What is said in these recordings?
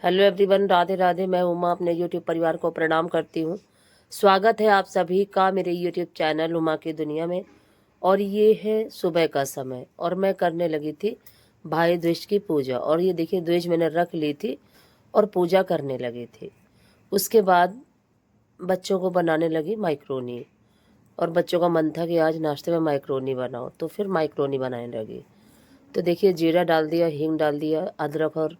Hello everyone, Radhe Radhe. मैं उमा अपने YouTube परिवार को प्रणाम करती हूँ। स्वागत है आप सभी का मेरे यूट्यूब चैनल उमा की दुनिया में। और ये है सुबह का समय और मैं करने लगी थी भाई द्विज की पूजा। और ये देखिए, द्विज मैंने रख ली थी और पूजा करने लगी थी। उसके बाद बच्चों को बनाने लगी माइक्रोनी। और बच्चों का मन था कि आज नाश्ते में माइक्रोनी बनाओ, तो फिर माइक्रोनी बनाने लगी। तो देखिए, जीरा डाल दिया, हींग डाल दिया, अदरक और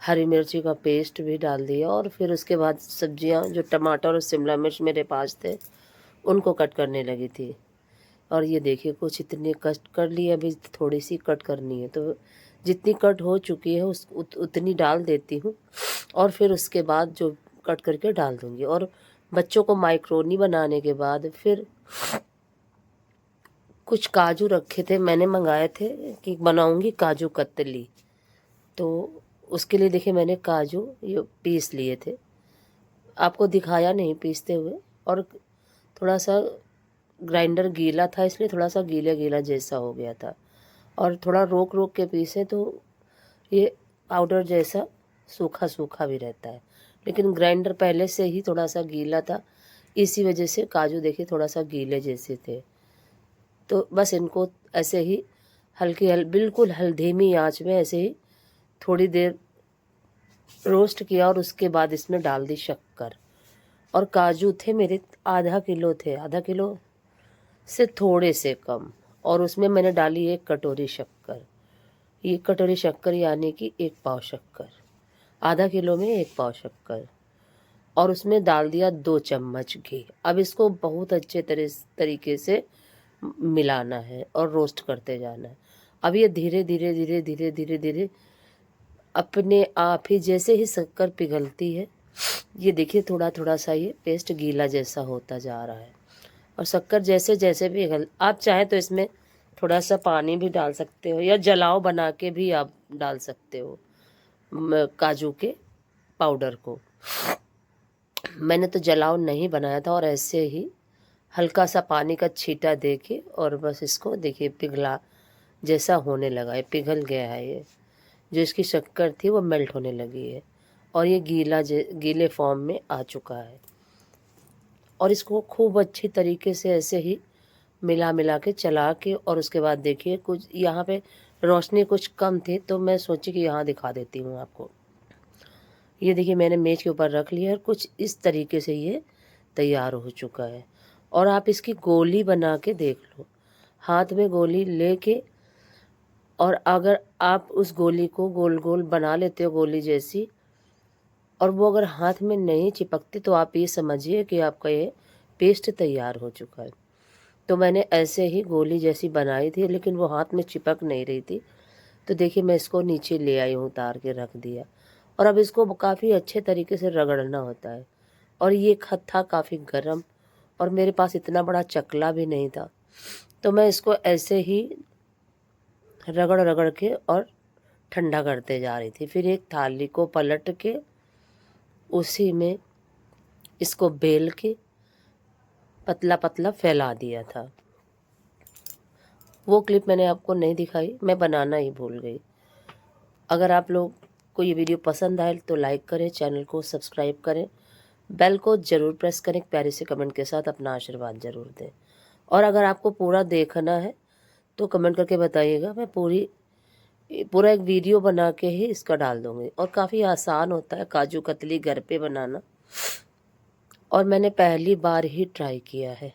हरी मिर्ची का पेस्ट भी डाल दिया। और फिर उसके बाद सब्जियां, जो टमाटर और शिमला मिर्च मेरे पास थे, उनको कट करने लगी थी। और ये देखिए, कुछ इतनी कट कर ली, अभी थोड़ी सी कट करनी है। तो जितनी कट हो चुकी है उतनी डाल देती हूँ। और फिर उसके बाद जो कट करके डाल दूँगी। और बच्चों को माइक्रोनी बनाने के बाद फिर कुछ काजू रखे थे, मैंने मंगाए थे कि बनाऊंगी काजू कतली। तो उसके लिए देखिए, मैंने काजू ये पीस लिए थे, आपको दिखाया नहीं पीसते हुए। और थोड़ा सा ग्राइंडर गीला था, इसलिए थोड़ा सा गीला गीला जैसा हो गया था। और थोड़ा रोक रोक के पीसे तो ये पाउडर जैसा सूखा सूखा भी रहता है। लेकिन ग्राइंडर पहले से ही थोड़ा सा गीला था, इसी वजह से काजू देखिए थोड़ा सा गीले जैसे थे। तो बस इनको ऐसे ही बिल्कुल धीमी आंच में ऐसे ही थोड़ी देर रोस्ट किया। और उसके बाद इसमें डाल दी शक्कर। और काजू थे मेरे आधा किलो थे, आधा किलो से थोड़े से कम। और उसमें मैंने डाली 1 कटोरी शक्कर। 1 कटोरी शक्कर यानी कि 1 पाव शक्कर, आधा किलो में 1 पाव शक्कर। और उसमें डाल दिया 2 चम्मच घी। अब इसको बहुत अच्छे तरीके से मिलाना है और रोस्ट करते जाना है। अब ये धीरे धीरे धीरे धीरे धीरे धीरे अपने आप ही, जैसे ही शक्कर पिघलती है, ये देखिए थोड़ा थोड़ा सा ये पेस्ट गीला जैसा होता जा रहा है। और शक्कर जैसे जैसे पिघल, आप चाहें तो इसमें थोड़ा सा पानी भी डाल सकते हो, या जलाव बना के भी आप डाल सकते हो काजू के पाउडर को। मैंने तो जलाव नहीं बनाया था, और ऐसे ही हल्का सा पानी का छींटा दे के और बस इसको देखिए पिघला जैसा होने लगा है, पिघल गया है। ये जो इसकी शक्कर थी वो मेल्ट होने लगी है, और ये गीले फॉर्म में आ चुका है। और इसको खूब अच्छी तरीके से ऐसे ही मिला मिला के चला के, और उसके बाद देखिए कुछ यहाँ पे रोशनी कुछ कम थी, तो मैं सोची कि यहाँ दिखा देती हूँ आपको। ये देखिए, मैंने मेज के ऊपर रख लिया और कुछ इस तरीके से ये तैयार हो चुका है। और आप इसकी गोली बना के देख लो, हाथ में गोली लेके। और अगर आप उस गोली को गोल गोल बना लेते हो गोली जैसी, और वो अगर हाथ में नहीं चिपकती, तो आप ये समझिए कि आपका ये पेस्ट तैयार हो चुका है। तो मैंने ऐसे ही गोली जैसी बनाई थी, लेकिन वो हाथ में चिपक नहीं रही थी। तो देखिए, मैं इसको नीचे ले आई हूँ, उतार के रख दिया। और अब इसको काफ़ी अच्छे तरीके से रगड़ना होता है। और ये खत था काफ़ी गर्म, और मेरे पास इतना बड़ा चकला भी नहीं था, तो मैं इसको ऐसे ही रगड़ रगड़ के और ठंडा करते जा रही थी। फिर एक थाली को पलट के उसी में इसको बेल के पतला पतला फैला दिया था। वो क्लिप मैंने आपको नहीं दिखाई, मैं बनाना ही भूल गई। अगर आप लोग को ये वीडियो पसंद आए तो लाइक करें, चैनल को सब्सक्राइब करें, बेल को ज़रूर प्रेस करें, प्यारे से कमेंट के साथ अपना आशीर्वाद ज़रूर दें। और अगर आपको पूरा देखना है तो कमेंट करके बताइएगा, मैं पूरा एक वीडियो बना के ही इसका डाल दूँगी। और काफ़ी आसान होता है काजू कतली घर पे बनाना, और मैंने पहली बार ही ट्राई किया है।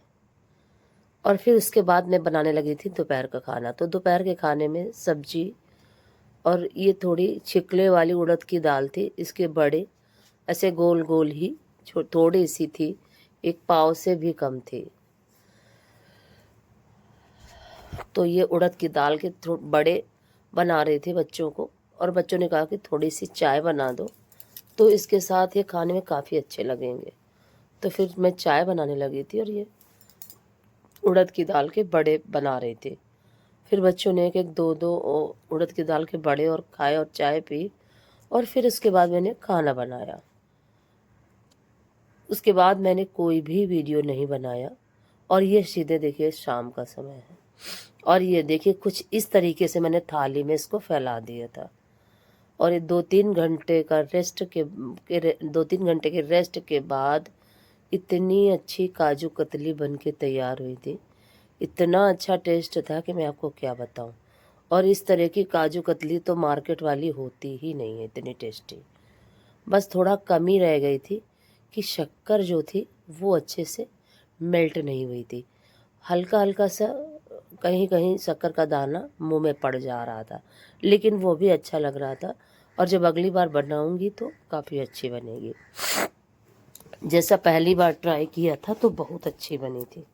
और फिर उसके बाद मैं बनाने लगी थी दोपहर का खाना। तो दोपहर के खाने में सब्जी, और ये थोड़ी छिकले वाली उड़द की दाल थी, इसके बड़े ऐसे गोल गोल ही, थोड़ी सी थी, 1 पाव से भी कम थी। तो ये उड़द की दाल के बड़े बना रही थी बच्चों को, और बच्चों ने कहा कि थोड़ी सी चाय बना दो, तो इसके साथ ये खाने में काफ़ी अच्छे लगेंगे। तो फिर मैं चाय बनाने लगी थी, और ये उड़द की दाल के बड़े बना रहे थे। फिर बच्चों ने एक एक दो दो उड़द की दाल के बड़े और खाए और चाय पी। और फिर उसके बाद मैंने खाना बनाया। उसके बाद मैंने कोई भी वीडियो नहीं बनाया। और ये सीधे देखिए शाम का समय है, और ये देखिए कुछ इस तरीके से मैंने थाली में इसको फैला दिया था। और ये 2-3 घंटे का रेस्ट के 2-3 घंटे के रेस्ट के बाद इतनी अच्छी काजू कतली बन के तैयार हुई थी। इतना अच्छा टेस्ट था कि मैं आपको क्या बताऊं। और इस तरह की काजू कतली तो मार्केट वाली होती ही नहीं है इतनी टेस्टी। बस थोड़ा कमी रह गई थी कि शक्कर जो थी वो अच्छे से मेल्ट नहीं हुई थी। हल्का हल्का सा कहीं कहीं शक्कर का दाना मुंह में पड़ जा रहा था, लेकिन वो भी अच्छा लग रहा था। और जब अगली बार बनाऊंगी तो काफ़ी अच्छी बनेगी। जैसा पहली बार ट्राई किया था तो बहुत अच्छी बनी थी।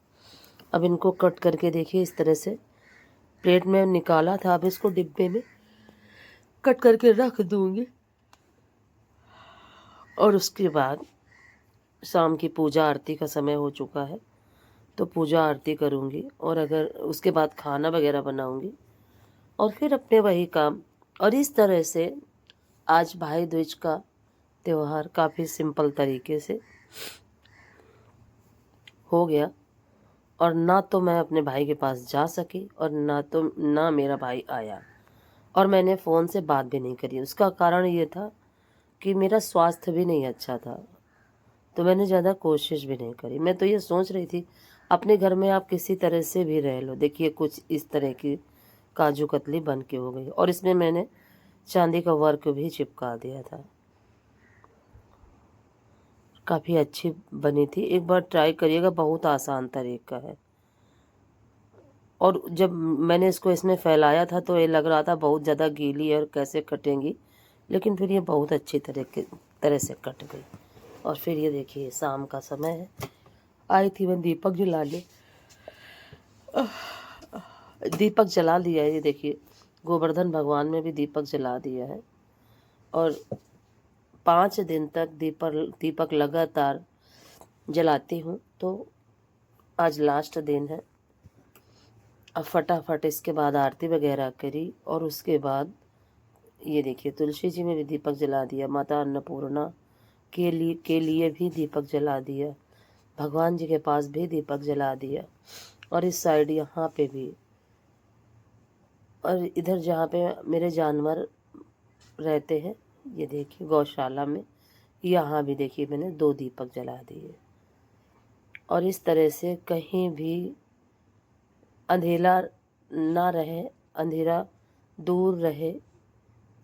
अब इनको कट करके देखिए, इस तरह से प्लेट में निकाला था। अब इसको डिब्बे में कट करके रख दूंगी। और उसके बाद शाम की पूजा आरती का समय हो चुका है, तो पूजा आरती करूंगी और अगर उसके बाद खाना वगैरह बनाऊंगी और फिर अपने वही काम। और इस तरह से आज भाई दूज का त्यौहार काफ़ी सिंपल तरीके से हो गया। और ना तो मैं अपने भाई के पास जा सकी और ना मेरा भाई आया। और मैंने फ़ोन से बात भी नहीं करी। उसका कारण ये था कि मेरा स्वास्थ्य भी नहीं अच्छा था, तो मैंने ज़्यादा कोशिश भी नहीं करी। मैं तो ये सोच रही थी अपने घर में आप किसी तरह से भी रह लो। देखिए कुछ इस तरह की काजू कतली बन के हो गई और इसमें मैंने चांदी का वर्क भी चिपका दिया था। काफ़ी अच्छी बनी थी, एक बार ट्राई करिएगा, बहुत आसान तरीका है। और जब मैंने इसको इसमें फैलाया था तो ये लग रहा था बहुत ज़्यादा गीली और कैसे कटेंगी, लेकिन फिर ये बहुत अच्छी तरह से कट गई। और फिर ये देखिए शाम का समय है, आई थी मैं दीपक जलाने। दीपक जला दिया है, ये देखिए गोवर्धन भगवान में भी दीपक जला दिया है। और 5 दिन तक दीपक लगातार जलाती हूँ, तो आज लास्ट दिन है। अब फटाफट इसके बाद आरती वगैरह करी और उसके बाद ये देखिए तुलसी जी में भी दीपक जला दिया, माता अन्नपूर्णा के लिए भी दीपक जला दिया, भगवान जी के पास भी दीपक जला दिया। और इस साइड यहाँ पे भी, और इधर जहाँ पे मेरे जानवर रहते हैं, ये देखिए गौशाला में, यहाँ भी देखिए मैंने 2 दीपक जला दिए। और इस तरह से कहीं भी अंधेरा ना रहे, अंधेरा दूर रहे,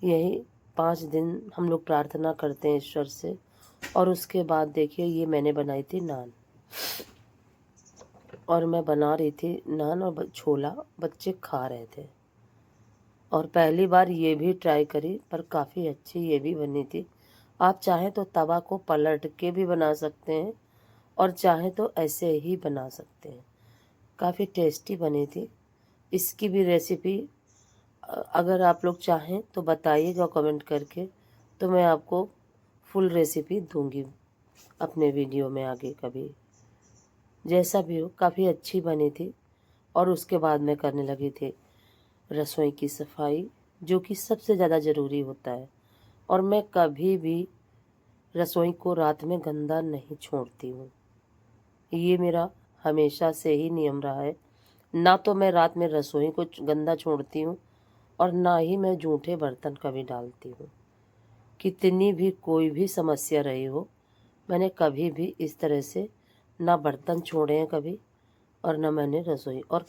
यही 5 दिन हम लोग प्रार्थना करते हैं ईश्वर से। और उसके बाद देखिए ये मैंने बनाई थी नान, और मैं बना रही थी नान और छोला, बच्चे खा रहे थे। और पहली बार ये भी ट्राई करी, पर काफ़ी अच्छी ये भी बनी थी। आप चाहें तो तवा को पलट के भी बना सकते हैं और चाहें तो ऐसे ही बना सकते हैं। काफ़ी टेस्टी बनी थी। इसकी भी रेसिपी अगर आप लोग चाहें तो बताइएगा कमेंट करके, तो मैं आपको फुल रेसिपी दूंगी अपने वीडियो में आगे कभी। जैसा भी हो काफ़ी अच्छी बनी थी। और उसके बाद मैं करने लगी थी रसोई की सफाई, जो कि सबसे ज़्यादा ज़रूरी होता है। और मैं कभी भी रसोई को रात में गंदा नहीं छोड़ती हूँ, ये मेरा हमेशा से ही नियम रहा है। ना तो मैं रात में रसोई को गंदा छोड़ती हूँ और ना ही मैं जूठे बर्तन कभी डालती हूँ। कितनी भी कोई भी समस्या रही हो, मैंने कभी भी इस तरह से ना बर्तन छोड़े हैं कभी, और ना मैंने रसोई। और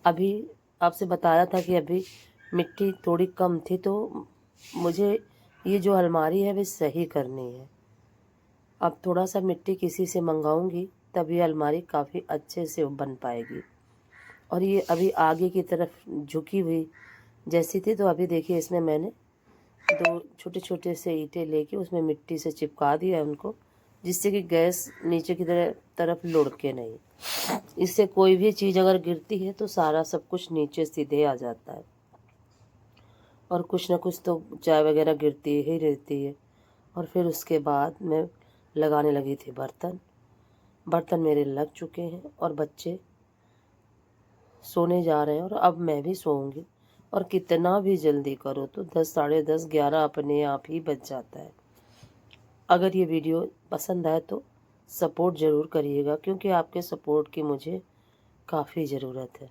अभी आपसे बताया था कि अभी मिट्टी थोड़ी कम थी, तो मुझे ये जो अलमारी है वे सही करनी है। अब थोड़ा सा मिट्टी किसी से मंगाऊंगी, तब ये अलमारी काफ़ी अच्छे से बन पाएगी। और ये अभी आगे की तरफ झुकी हुई जैसी थी, तो अभी देखिए इसमें मैंने 2 छोटे छोटे से ईंटें लेके उसमें मिट्टी से चिपका दिया है उनको, जिससे कि गैस नीचे की तरफ लुढ़के नहीं। इससे कोई भी चीज़ अगर गिरती है तो सारा सब कुछ नीचे सीधे आ जाता है। और कुछ ना कुछ तो चाय वगैरह गिरती ही रहती है। और फिर उसके बाद मैं लगाने लगी थी बर्तन। बर्तन मेरे लग चुके हैं और बच्चे सोने जा रहे हैं, और अब मैं भी सोऊंगी। और कितना भी जल्दी करो तो 10, साढ़े 10, 11 अपने आप ही बज जाता है। अगर ये वीडियो पसंद आए तो सपोर्ट ज़रूर करिएगा, क्योंकि आपके सपोर्ट की मुझे काफ़ी ज़रूरत है।